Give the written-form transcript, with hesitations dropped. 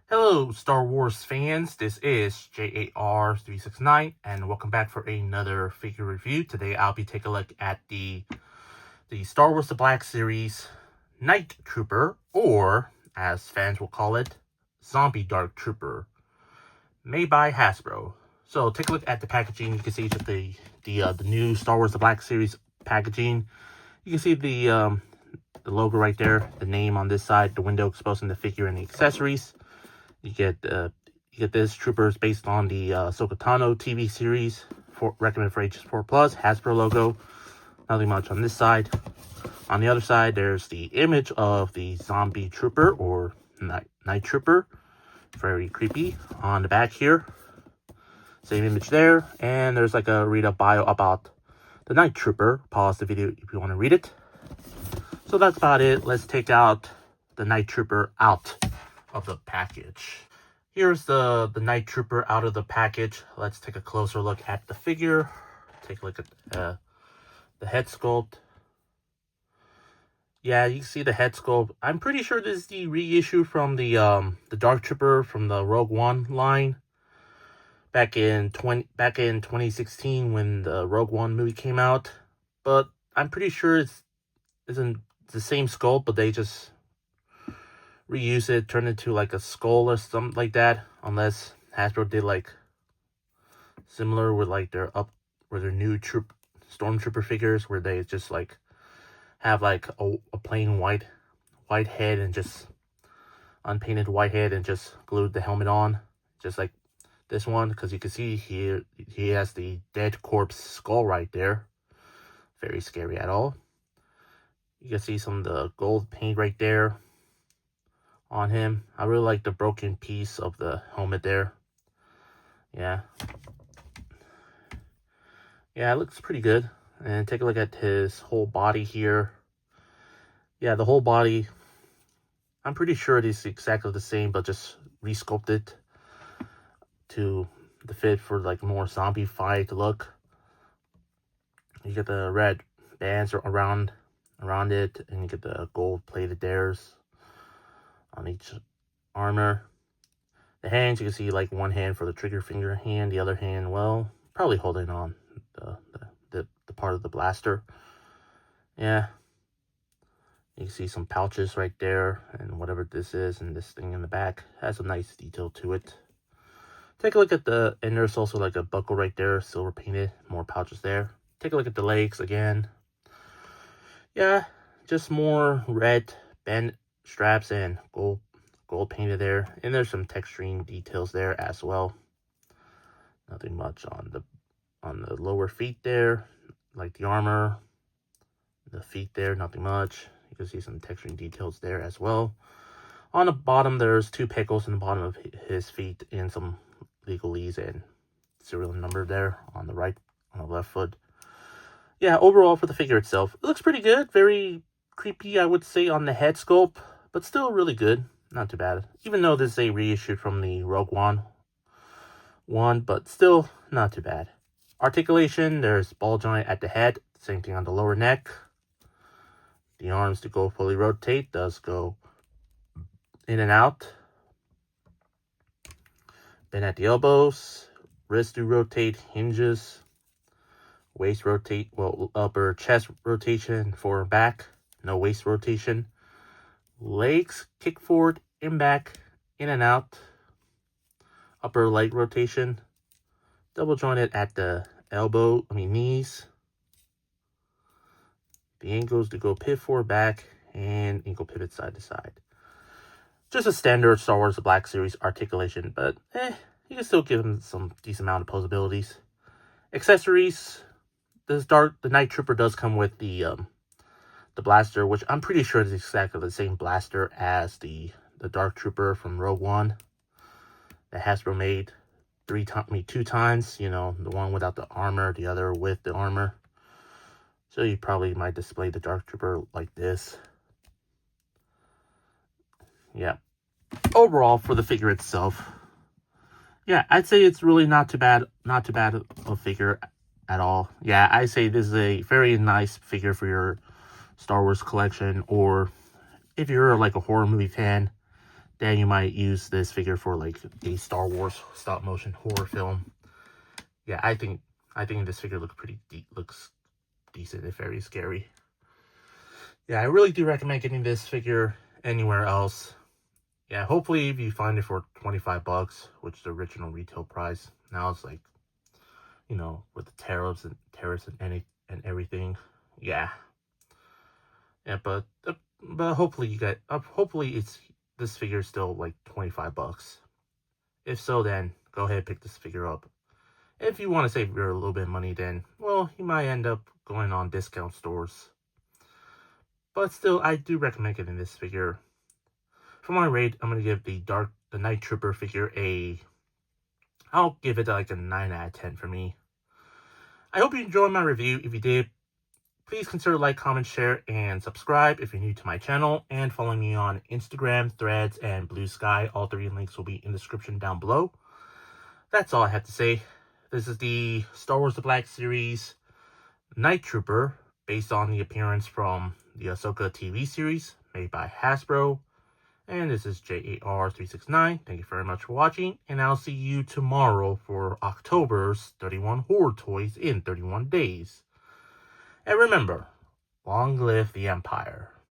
Hello, Star Wars fans. This is J.A.R. 369, and welcome back for another figure review. Today, I'll be taking a look at the Star Wars: The Black Series Night Trooper, or as fans will call it, Zombie Dark Trooper, made by Hasbro. So, take a look at the packaging. You can see the new Star Wars: The Black Series packaging. You can see the logo right there, the name on this side, the window exposing the figure and the accessories. You get this troopers based on the Ahsoka Tano TV series, recommended for ages 4+, Hasbro logo. Nothing much on this side. On the other side, there's the image of the zombie trooper or night trooper. Very creepy. On the back here, same image there. And there's like a read-up bio about the night trooper. Pause the video if you want to read it. So that's about it. Let's take out the night trooper out of the package. Here's the night trooper out of the package. Let's take a closer look at the figure. Take a look at the head sculpt. Yeah, you can see the head sculpt. I'm pretty sure this is the reissue from the Dark Trooper from the Rogue One line back in 2016 when the Rogue One movie came out. But I'm pretty sure it isn't the same sculpt, but they just reuse it, turn it into like a skull or something like that, unless Hasbro did like similar with like their new stormtrooper figures where they just like have like a plain white head and just unpainted white head and just glued the helmet on, just like this one, because you can see here he has the dead corpse skull right there. Very scary at all. You can see some of the gold paint right there on him. I really like the broken piece of the helmet there. Yeah, it looks pretty good. And take a look at his whole body here. Yeah, the whole body, I'm pretty sure it is exactly the same, but just resculpted to the fit for like more zombie-fied look. You get the red bands around it, and you get the gold-plated theirs on each armor. The hands, you can see like one hand for the trigger finger hand, the other hand, well, probably holding on the part of the blaster. Yeah. You can see some pouches right there, and whatever this is, and this thing in the back has a nice detail to it. Take a look at and there's also like a buckle right there, silver painted, more pouches there. Take a look at the legs again. Yeah, just more red band straps and gold painted there, and there's some texturing details there as well. Nothing much on the lower feet there, like the armor, the feet there, nothing much. You can see some texturing details there as well. On the bottom, there's 2 pickles in the bottom of his feet and some legalese and serial number there on the left foot. Yeah, overall for the figure itself, it looks pretty good. Very creepy, I would say, on the head sculpt, but still really good. Not too bad. Even though this is a reissue from the Rogue One, but still not too bad. Articulation, there's ball joint at the head. Same thing on the lower neck. The arms to go fully rotate does go in and out. Then at the elbows, wrist to rotate, hinges, waist rotate, well, upper chest rotation, forward back, no waist rotation. Legs kick forward, in back, in and out. Upper leg rotation, double jointed at the knees. The ankles to go pivot forward, back, and ankle pivot side to side. Just a standard Star Wars: The Black Series articulation, but you can still give him some decent amount of posabilities. Accessories, the Night Trooper does come with the blaster, which I'm pretty sure is exactly the same blaster as the Dark Trooper from Rogue One that Hasbro made 2 times. You know, the one without the armor, the other with the armor. So you probably might display the Dark Trooper like this. Yeah. Overall, for the figure itself, yeah, I'd say it's really not too bad a figure at all. Yeah, I say this is a very nice figure for your Star Wars collection, or if you're like a horror movie fan, then you might use this figure for like a Star Wars stop motion horror film. Yeah, I think this figure looks decent if very scary. Yeah, I really do recommend getting this figure anywhere else. Yeah, hopefully if you find it for 25 bucks, which is the original retail price. Now it's like, you know, with the tariffs and everything. Yeah. Yeah, but hopefully hopefully this figure is still like 25 bucks. If so, then go ahead and pick this figure up. If you want to save your a little bit of money, then, well, you might end up going on discount stores. But still, I do recommend getting this figure. For my rate, I'm going to give the Night Trooper figure I'll give it like a 9 out of 10 for me. I hope you enjoyed my review. If you did, please consider like, comment, share, and subscribe if you're new to my channel. And follow me on Instagram, Threads, and Blue Sky. All 3 links will be in the description down below. That's all I have to say. This is the Star Wars The Black Series Night Trooper, based on the appearance from the Ahsoka TV series made by Hasbro. And this is J.A.R. 369. Thank you very much for watching, and I'll see you tomorrow for October's 31 Horror Toys in 31 days. And remember, long live the Empire.